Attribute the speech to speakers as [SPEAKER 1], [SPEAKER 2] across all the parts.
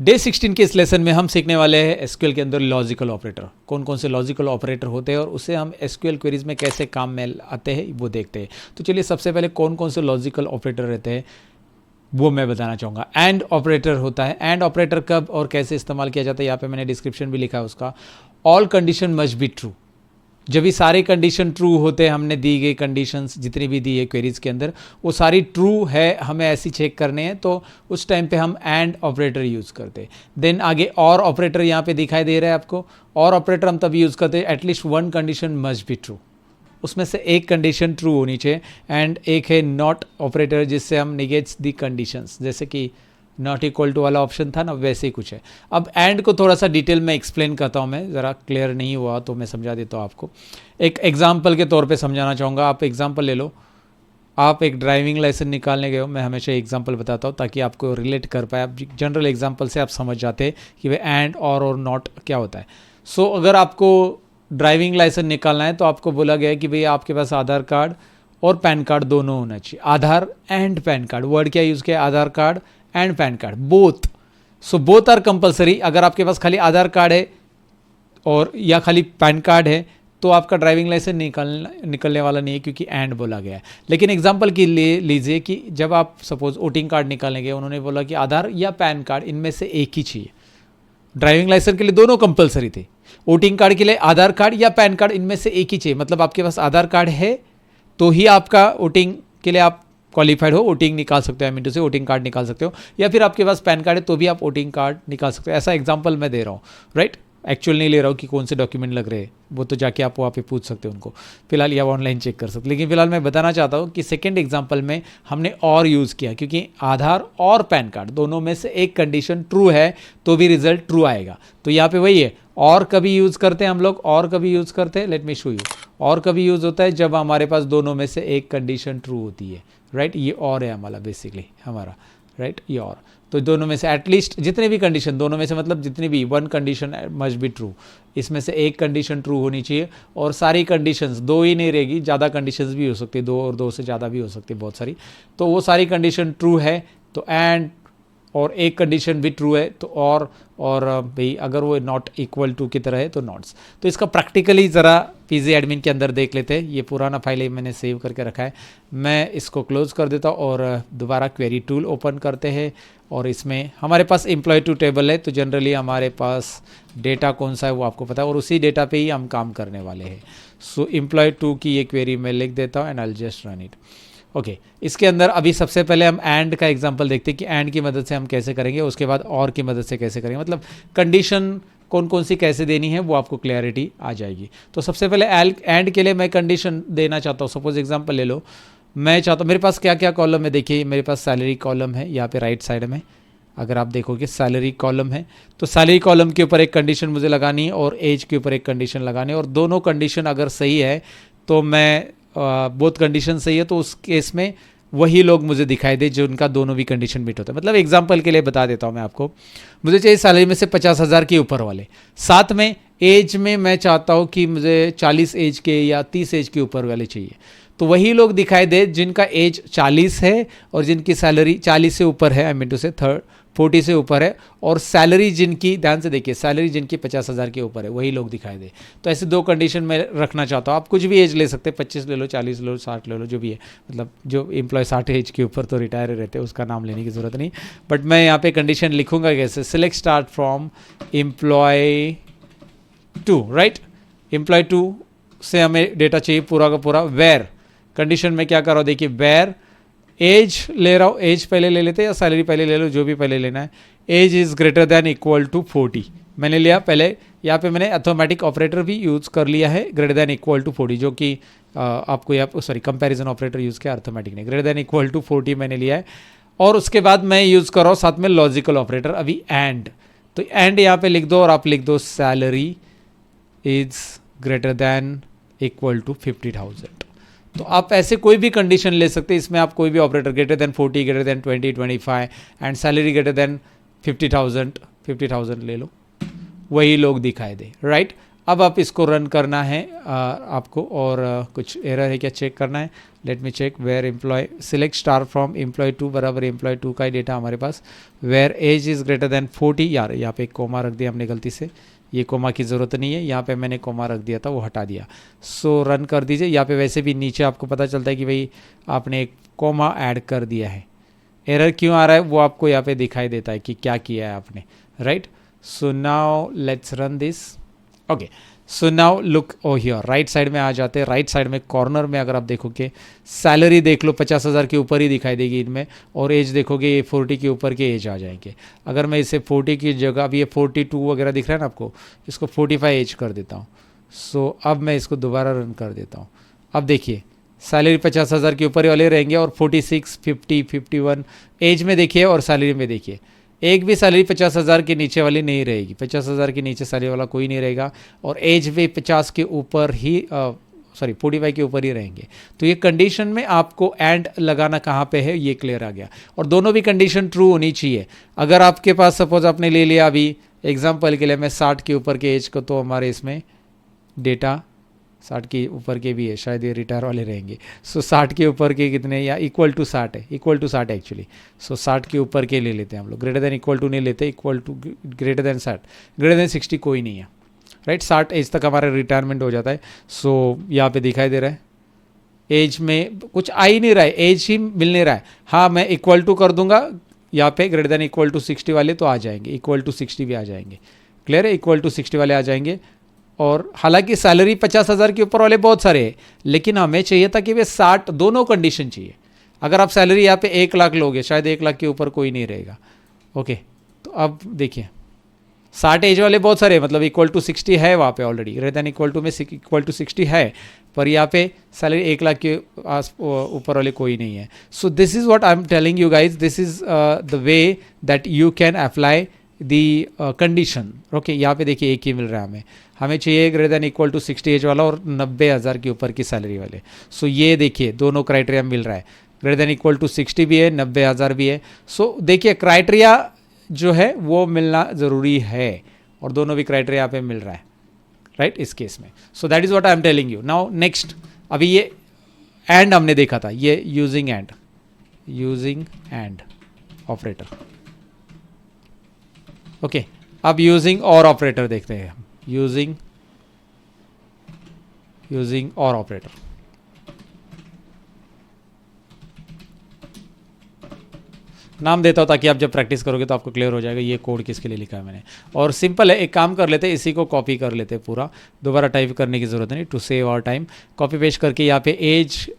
[SPEAKER 1] Day 16 के इस lesson में हम सीखने वाले हैं एसक्यूएल के अंदर लॉजिकल ऑपरेटर, कौन कौन से लॉजिकल ऑपरेटर होते हैं और उसे हम एसक्यूएल क्वेरीज में कैसे काम में आते हैं वो देखते हैं। तो चलिए सबसे पहले कौन कौन से लॉजिकल ऑपरेटर रहते हैं वो मैं बताना चाहूँगा। एंड ऑपरेटर होता है। एंड ऑपरेटर कब और कैसे इस्तेमाल किया जाता है यहाँ पे मैंने डिस्क्रिप्शन भी लिखा है उसका। All condition must be true, जब भी सारे कंडीशन ट्रू होते हैं, हमने दी गई कंडीशंस जितनी भी दी है क्वेरीज के अंदर वो सारी ट्रू है, हमें ऐसी चेक करने हैं, तो उस टाइम पे हम एंड ऑपरेटर यूज़ करते हैं। देन आगे और ऑपरेटर यहाँ पे दिखाई दे रहा है आपको। और ऑपरेटर हम तभी यूज़ करते हैं at least one condition must be true, उसमें से एक कंडीशन ट्रू होनी चाहिए। एंड एक है नॉट ऑपरेटर जिससे हम निगेट्स दी कंडीशंस, जैसे कि नॉट इक्वल टू वाला ऑप्शन था ना, वैसे ही कुछ है। अब एंड को थोड़ा सा डिटेल में एक्सप्लेन करता हूँ मैं, ज़रा क्लियर नहीं हुआ तो मैं समझा देता हूँ आपको। एक एग्जांपल के तौर पे समझाना चाहूँगा। आप एग्जांपल ले लो, आप एक ड्राइविंग लाइसेंस निकालने गए हो, मैं हमेशा एग्जांपल बताता हूँ ताकि आपको रिलेट कर पाए। आप जनरल एग्जांपल से आप समझ जाते हैं कि भाई एंड और नॉट क्या होता है। सो अगर आपको ड्राइविंग लाइसेंस निकालना है तो आपको बोला गया है कि भाई आपके पास आधार कार्ड और पैन कार्ड दोनों होना चाहिए। Aadhaar and PAN card, word क्या यूज़ किया, Aadhaar card and PAN card, both. So both are compulsory. अगर आपके पास खाली आधार कार्ड है और या खाली पैन कार्ड है तो आपका ड्राइविंग लाइसेंस निकलने वाला नहीं है, क्योंकि एंड बोला गया है। लेकिन एग्जांपल के लिए लीजिए कि जब आप सपोज वोटिंग कार्ड निकालने गए, उन्होंने बोला कि आधार या पैन कार्ड इनमें से एक ही चाहिए। ड्राइविंग लाइसेंस के लिए दोनों कंपलसरी थे, वोटिंग कार्ड के लिए आधार कार्ड या पैन कार्ड इनमें से एक ही चाहिए। मतलब आपके पास आधार कार्ड है तो ही आपका वोटिंग के लिए आप क्वालिफाइड हो, वोटिंग निकाल सकते हो, से वोटिंग कार्ड निकाल सकते हो, या फिर आपके पास पैन कार्ड है तो भी आप वोटिंग कार्ड निकाल सकते हो। ऐसा एग्जांपल मैं दे रहा हूँ, राइट। एक्चुअल नहीं ले रहा हूँ कि कौन से डॉक्यूमेंट लग रहे हैं, वो तो जाके आप वहाँ पे पूछ सकते हो उनको, फिलहाल या ऑनलाइन चेक कर सकते। लेकिन फिलहाल मैं बताना चाहता हूँ कि सेकेंड एग्जाम्पल में हमने और यूज़ किया, क्योंकि आधार और पैन कार्ड दोनों में से एक कंडीशन ट्रू है तो भी रिजल्ट ट्रू आएगा। तो यहाँ पे वही है, और कभी यूज़ करते हैं हम लोग, और कभी यूज़ करते हैं, लेट मी शो यू। और कभी यूज़ होता है जब हमारे पास दोनों में से एक कंडीशन ट्रू होती है, राइट। ये और है हमारा बेसिकली हमारा, राइट, ये और। तो दोनों में से एटलीस्ट जितने भी कंडीशन, दोनों में से मतलब जितनी भी, one condition must be true, इसमें से एक कंडीशन ट्रू होनी चाहिए। और सारी कंडीशंस, दो ही नहीं रहेगी, ज़्यादा कंडीशंस भी हो सकती है, दो और दो से ज़्यादा भी हो सकती है, बहुत सारी। तो वो सारी कंडीशन ट्रू है तो एंड, और एक कंडीशन भी ट्रू है तो और भाई अगर वो नॉट इक्वल टू की तरह है तो नॉट्स। तो इसका प्रैक्टिकली ज़रा पीजी एडमिन के अंदर देख लेते हैं। ये पुराना फाइल मैंने सेव करके रखा है, मैं इसको क्लोज कर देता हूँ और दोबारा क्वेरी टूल ओपन करते हैं। और इसमें हमारे पास एम्प्लॉय टू टेबल है, तो जनरली हमारे पास डेटा कौन सा है वो आपको पता है, और उसी डेटा पे ही हम काम करने वाले हैं। सो एम्प्लॉय टू की ये क्वेरी मैं लिख देता हूँ and I just run it. Okay, इसके अंदर अभी सबसे पहले हम एंड का एग्जांपल देखते हैं कि एंड की मदद से हम कैसे करेंगे, उसके बाद और की मदद से कैसे करेंगे, मतलब कंडीशन कौन कौन सी कैसे देनी है वो आपको क्लैरिटी आ जाएगी। तो सबसे पहले एंड के लिए मैं कंडीशन देना चाहता हूँ। सपोज एग्जांपल ले लो, मैं चाहता हूँ, मेरे पास क्या क्या कॉलम है, देखिए मेरे पास सैलरी कॉलम है यहाँ पे राइट साइड में। अगर आप देखोगे सैलरी कॉलम है, तो सैलरी कॉलम के ऊपर एक कंडीशन मुझे लगानी है और एज के ऊपर एक कंडीशन लगानी है, और दोनों कंडीशन अगर सही है तो मैं बोथ कंडीशन सही है तो उस केस में वही लोग मुझे दिखाई दे जो उनका दोनों भी कंडीशन मीट होता है। मतलब एग्जांपल के लिए बता देता हूँ मैं आपको, मुझे चाहिए सैलरी में से 50,000 के ऊपर वाले, साथ में एज में मैं चाहता हूँ कि मुझे 40 एज के या 30 एज के ऊपर वाले चाहिए। तो वही लोग दिखाई दे जिनका एज 40 है और जिनकी सैलरी 40 से ऊपर है, आई मीन टू से 40 से ऊपर है, और सैलरी जिनकी, ध्यान से देखिए, सैलरी जिनकी 50,000 के ऊपर है वही लोग दिखाई दे। तो ऐसे दो कंडीशन मैं रखना चाहता हूँ। आप कुछ भी एज ले सकते हैं, 25 ले लो, 40 ले लो, 60 ले लो, जो भी है। मतलब जो एम्प्लॉय 60 एज के ऊपर तो रिटायर रहते हैं, उसका नाम लेने की ज़रूरत नहीं। बट मैं यहाँ पे कंडीशन लिखूंगा कैसे, select start from employ 2, right. Employ 2 से हमें डेटा चाहिए पूरा का पूरा। वेयर कंडीशन में क्या कर रहा हूँ, देखिए वेयर एज ले रहा हूँ, एज पहले ले लेते हैं या सैलरी पहले ले लो, जो भी पहले लेना है। Age is greater than equal to 40 मैंने लिया पहले। यहाँ पे मैंने अथोमेटिक ऑपरेटर भी यूज़ कर लिया है, ग्रेटर देन इक्वल टू 40, जो कि आपको यहाँ सॉरी कंपैरिजन ऑपरेटर यूज़ किया, अर्थमेटिक ने। ग्रेटर देन इक्वल टू 40 मैंने लिया है, और उसके बाद मैं यूज़ कर रहा हूँ साथ में लॉजिकल ऑपरेटर अभी एंड। तो एंड यहाँ पे लिख दो और आप लिख दो salary is greater than equal to 50,000। तो आप ऐसे कोई भी कंडीशन ले सकते हैं, इसमें आप कोई भी operator, greater than 40, greater than 20, 25 and salary greater than 50,000 ले लो, वही लोग दिखाई दे, राइट। अब आप इसको रन करना है आपको, और कुछ एरर है क्या चेक करना है। Let me check. Where employ select star from employ 2 बराबर एम्प्लॉय 2 का ही डेटा हमारे पास। Where age is greater than 40, यार यहाँ पे कोमा रख दिया हमने गलती से, ये कोमा की ज़रूरत नहीं है, यहाँ पे मैंने कोमा रख दिया था, वो हटा दिया। सो रन कर दीजिए। यहाँ पे वैसे भी नीचे आपको पता चलता है कि भाई आपने एक कोमा ऐड कर दिया है। एरर क्यों आ रहा है वो आपको यहाँ पे दिखाई देता है कि क्या किया है आपने, right. So now let's run this. Okay, so now look oh here, right side में आ जाते हैं। राइट साइड में कॉर्नर में अगर आप देखोगे सैलरी देख लो 50,000 के ऊपर ही दिखाई देगी इनमें, और एज देखोगे ये 40 के ऊपर के एज आ जाएंगे। अगर मैं इसे 40 की जगह, अब ये 42 वगैरह दिख रहा है ना आपको, इसको 45 एज कर देता हूँ। सो अब मैं इसको दोबारा रन कर देता हूँ। अब देखिए सैलरी 50,000 के ऊपर वाले रहेंगे, और 46, 50, 51 एज में देखिए, और सैलरी में देखिए एक भी सैलरी 50,000 के नीचे वाली नहीं रहेगी। 50,000 के नीचे सैलरी वाला कोई नहीं रहेगा, और एज भी 50 के ऊपर ही 45 के ऊपर ही रहेंगे। तो ये कंडीशन में आपको एंड लगाना कहाँ पे है ये क्लियर आ गया, और दोनों भी कंडीशन ट्रू होनी चाहिए। अगर आपके पास सपोज आपने ले लिया अभी एग्जाम्पल के लिए मैं 60 के ऊपर के एज को, तो हमारे इसमें डेटा 60 के ऊपर के भी है, शायद ये रिटायर वाले रहेंगे। सो 60 के ऊपर के कितने, या इक्वल टू 60 है, इक्वल टू 60 एक्चुअली। सो 60 के ऊपर के ले लेते हैं हम लोग, ग्रेटर देन इक्वल टू नहीं लेते, equal to greater than 60, greater than 60 कोई नहीं है, राइट। 60 एज तक हमारा रिटायरमेंट हो जाता है। सो यहाँ पे दिखाई दे रहा है एज में कुछ आ ही नहीं रहा है, एज ही मिल नहीं रहा है। हाँ मैं इक्वल टू कर दूंगा यहाँ पे, ग्रेटर देन इक्वल टू 60 वाले तो आ जाएंगे, इक्वल टू 60 भी आ जाएंगे, क्लियर है, इक्वल टू 60 वाले आ जाएंगे। और हालांकि सैलरी 50,000 के ऊपर वाले बहुत सारे हैं, लेकिन हमें चाहिए था कि वे 60 दोनों कंडीशन चाहिए। अगर आप सैलरी यहाँ पे 1 लाख लोगे, शायद 1 लाख के ऊपर कोई नहीं रहेगा। ओके, तो अब देखिए 60 एज वाले बहुत सारे, मतलब इक्वल टू 60 है वहाँ पे already, greater than equal to में इक्वल टू 60 है, पर यहाँ पे सैलरी 1 लाख के आस ऊपर वाले कोई नहीं है। So this is what I am telling you guys, this is the way that you can apply the condition. Okay, यहाँ पे देखिए एक ही मिल रहा है हमें चाहिए greater than equal to 60 age वाला और 90,000 के ऊपर की सैलरी वाले। सो ये देखिए दोनों क्राइटेरिया मिल रहा है, ग्रेटर देन इक्वल टू 60 भी है, 90,000 भी है। सो देखिए क्राइटेरिया जो है वो मिलना ज़रूरी है, और दोनों भी क्राइटेरिया यहाँ पे मिल रहा है, राइट, इस केस में। So that is what I am telling you. Now next, अभी ये एंड हमने देखा था, ये यूजिंग एंड ऑपरेटर। ओके, अब यूजिंग और ऑपरेटर देखते हैं। यूजिंग और ऑपरेटर, नाम देता हूँ ताकि आप जब प्रैक्टिस करोगे तो आपको क्लियर हो जाएगा ये कोड किसके लिए लिखा है मैंने। और सिंपल है, एक काम कर लेते हैं, इसी को कॉपी कर लेते हैं पूरा, दोबारा टाइप करने की ज़रूरत नहीं, to save our time. Copy paste करके यहाँ पे एज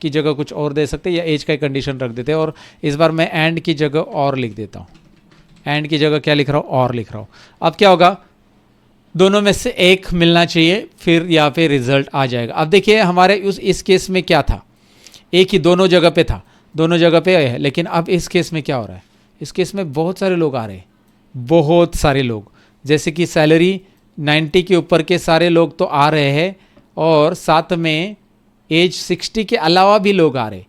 [SPEAKER 1] की जगह कुछ और दे सकते हैं, या एज का कंडीशन रख देते हैं, और इस बार मैं एंड की जगह और लिख देता हूँ। एंड की जगह क्या लिख रहा हूँ, और लिख रहा हूँ। अब क्या होगा, दोनों में से एक मिलना चाहिए, फिर यहाँ पे रिजल्ट आ जाएगा। अब देखिए हमारे इस केस में क्या था, एक ही दोनों जगह पे था, दोनों जगह पे है, लेकिन अब इस केस में क्या हो रहा है, इस केस में बहुत सारे लोग आ रहे हैं, बहुत सारे लोग, जैसे कि सैलरी 90 के ऊपर के सारे लोग तो आ रहे हैं, और साथ में एज 60 के अलावा भी लोग आ रहे हैं,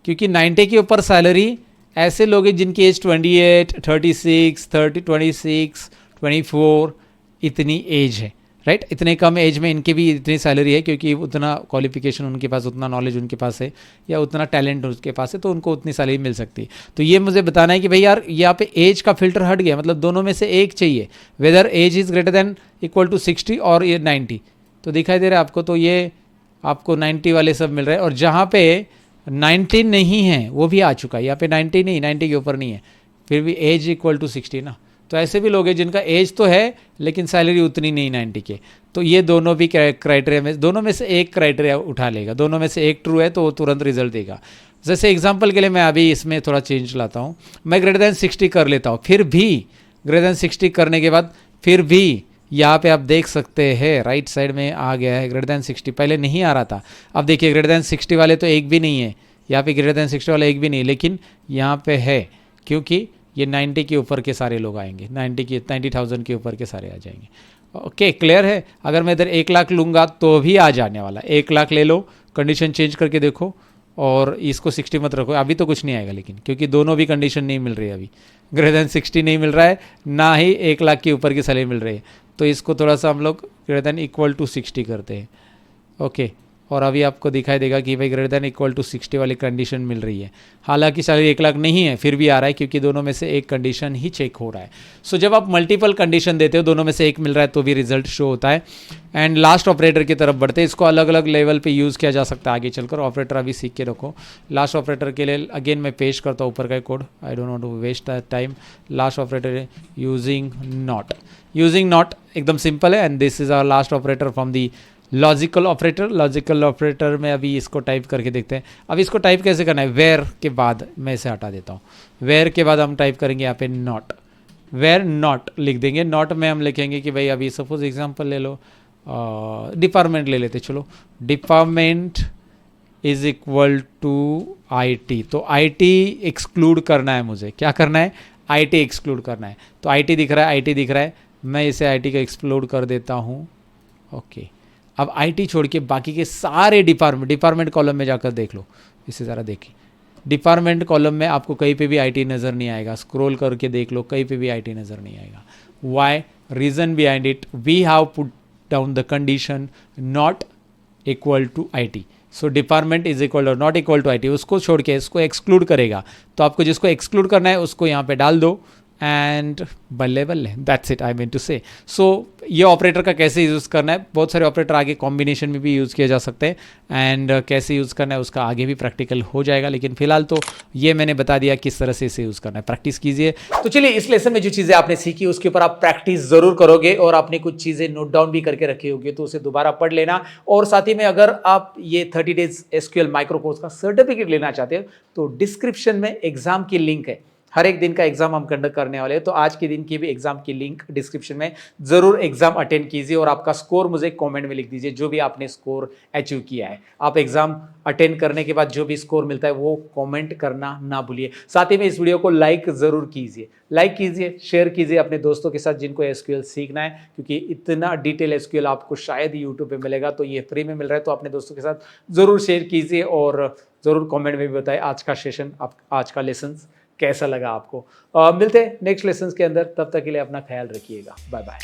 [SPEAKER 1] क्योंकि 90 के ऊपर सैलरी ऐसे लोग हैं जिनकी एज 28, 36, 26, 24 इतनी एज है, राइट। इतने कम एज में इनकी भी इतनी सैलरी है, क्योंकि उतना क्वालिफिकेशन उनके पास, उतना नॉलेज उनके पास है, या उतना टैलेंट उनके पास है, तो उनको उतनी सैलरी मिल सकती है। तो ये मुझे बताना है कि भाई यार यहाँ पे एज का फिल्टर हट गया, मतलब दोनों में से एक चाहिए, whether age is greater than equal to 60 और ये 90, तो दिखाई दे रहा है आपको, तो ये आपको 90 वाले सब मिल रहे हैं। और जहाँ पे 90 नहीं है वो भी आ चुका है, यहाँ पे 90 नहीं, 90 के ऊपर नहीं है, फिर भी एज इक्वल टू 60 ना, तो ऐसे भी लोग हैं जिनका एज तो है लेकिन सैलरी उतनी नहीं 90 के, तो ये दोनों भी क्राइटेरिया में, दोनों में से एक क्राइटेरिया उठा लेगा, दोनों में से एक ट्रू है तो वो तुरंत रिजल्ट देगा। जैसे एग्जांपल के लिए मैं अभी इसमें थोड़ा चेंज लाता हूँ, मैं ग्रेटर देन 60 कर लेता हूँ, फिर भी ग्रेटर देन 60 करने के बाद फिर भी यहाँ पे आप देख सकते हैं राइट साइड में आ गया है ग्रेटर देन 60, पहले नहीं आ रहा था। अब देखिए ग्रेटर देन 60 वाले तो एक भी नहीं है, यहाँ पे ग्रेटर देन 60 वाला एक भी नहीं, लेकिन यहाँ पे है, क्योंकि ये 90 के ऊपर के सारे लोग आएंगे, 90,000 के ऊपर के सारे आ जाएंगे। ओके, क्लियर है। अगर मैं इधर 1 लाख लूँगा तो भी आ जाने वाला, 1 लाख ले लो, कंडीशन चेंज करके देखो, और इसको 60 मत रखो, अभी तो कुछ नहीं आएगा, लेकिन क्योंकि दोनों भी कंडीशन नहीं मिल रही है, अभी ग्रेटर देन 60 नहीं मिल रहा है, ना ही 1 लाख के ऊपर की सैलरी मिल रही है, तो इसको थोड़ा सा हम लोग ग्रेटर देन इक्वल टू 60 करते हैं, ओके। और अभी आपको दिखाई देगा कि भाई ग्रेटर देन इक्वल टू 60 वाली कंडीशन मिल रही है। हालांकि सैलरी 1 लाख नहीं है, फिर भी आ रहा है क्योंकि दोनों में से एक कंडीशन ही चेक हो रहा है। सो जब आप मल्टीपल कंडीशन देते हो, दोनों में से एक मिल रहा है तो भी रिजल्ट शो होता है। एंड लास्ट ऑपरेटर की तरफ बढ़ते हैं। इसको अलग अलग लेवल पे यूज़ किया जा सकता है आगे चलकर। ऑपरेटर अभी सीख के रखो। लास्ट ऑपरेटर के लिए अगेन मैं पेश करता हूँ ऊपर का code, I don't want to waste time. Last operator using not, using not एकदम सिंपल है। And this is our last operator from the logical operator. Logical operator में अभी इसको टाइप करके देखते हैं। अब इसको टाइप कैसे करना है, वेयर के बाद मैं इसे हटा देता हूँ। वेयर के बाद हम टाइप करेंगे यहाँ पे नॉट, वेयर नॉट लिख देंगे। नॉट में हम लिखेंगे कि भाई अभी सपोज एग्जांपल ले लो, डिपार्टमेंट ले लेते, चलो department is equal to IT। तो IT एक्सक्लूड करना है मुझे, क्या करना है, IT एक्सक्लूड करना है। तो IT दिख रहा है, IT दिख रहा है, मैं इसे IT का एक्सक्लूड कर देता हूँ, ओके। अब IT छोड़ के बाकी के सारे डिपार्टमेंट कॉलम में जाकर देख लो, इसे ज़रा देखिए। डिपार्टमेंट कॉलम में आपको कहीं पे भी IT नज़र नहीं आएगा। स्क्रॉल करके देख लो, कहीं पे भी IT नज़र नहीं आएगा। Why, reason behind it, we have put down the condition not equal to IT। So department is equal to not equal to IT, उसको छोड़ के इसको एक्सक्लूड करेगा। तो आपको जिसको एक्सक्लूड करना है उसको यहाँ पे डाल दो एंड बल्ले बल्ले, that's it I mean to say. So ये ऑपरेटर का कैसे यूज़ करना है, बहुत सारे ऑपरेटर आगे कॉम्बिनेशन में भी यूज़ किए जा सकते हैं। एंड कैसे यूज़ करना है उसका आगे भी प्रैक्टिकल हो जाएगा, लेकिन फिलहाल तो ये मैंने बता दिया किस तरह से इसे यूज़ करना है। प्रैक्टिस कीजिए। तो चलिए, इस लेसन में जो चीज़ें आपने सीखी उसके ऊपर आप प्रैक्टिस ज़रूर करोगे और आपने कुछ चीज़ें नोट डाउन भी करके रखी होगी, तो उसे दोबारा पढ़ लेना। और साथ ही में अगर आप ये 30 डेज SQL माइक्रो कोर्स का सर्टिफिकेट लेना चाहते हो तो डिस्क्रिप्शन में एग्जाम की लिंक है। हर एक दिन का एग्जाम हम कंडक्ट करने वाले हैं, तो आज के दिन की भी एग्जाम की लिंक डिस्क्रिप्शन में, जरूर एग्जाम अटेंड कीजिए और आपका स्कोर मुझे कमेंट में लिख दीजिए, जो भी आपने स्कोर अचीव किया है। आप एग्जाम अटेंड करने के बाद जो भी स्कोर मिलता है वो कमेंट करना ना भूलिए। साथ ही में इस वीडियो को लाइक जरूर कीजिए, लाइक कीजिए, शेयर कीजिए अपने दोस्तों के साथ जिनको SQL सीखना है, क्योंकि इतना डिटेल SQL आपको शायद YouTube पे मिलेगा, तो ये फ्री में मिल रहा है। तो अपने दोस्तों के साथ जरूर शेयर कीजिए और जरूर कमेंट में भी बताएं आज का सेशन, आज का लेसन कैसा लगा आपको। मिलते हैं नेक्स्ट लेसन के अंदर, तब तक के लिए अपना ख्याल रखिएगा। Bye bye.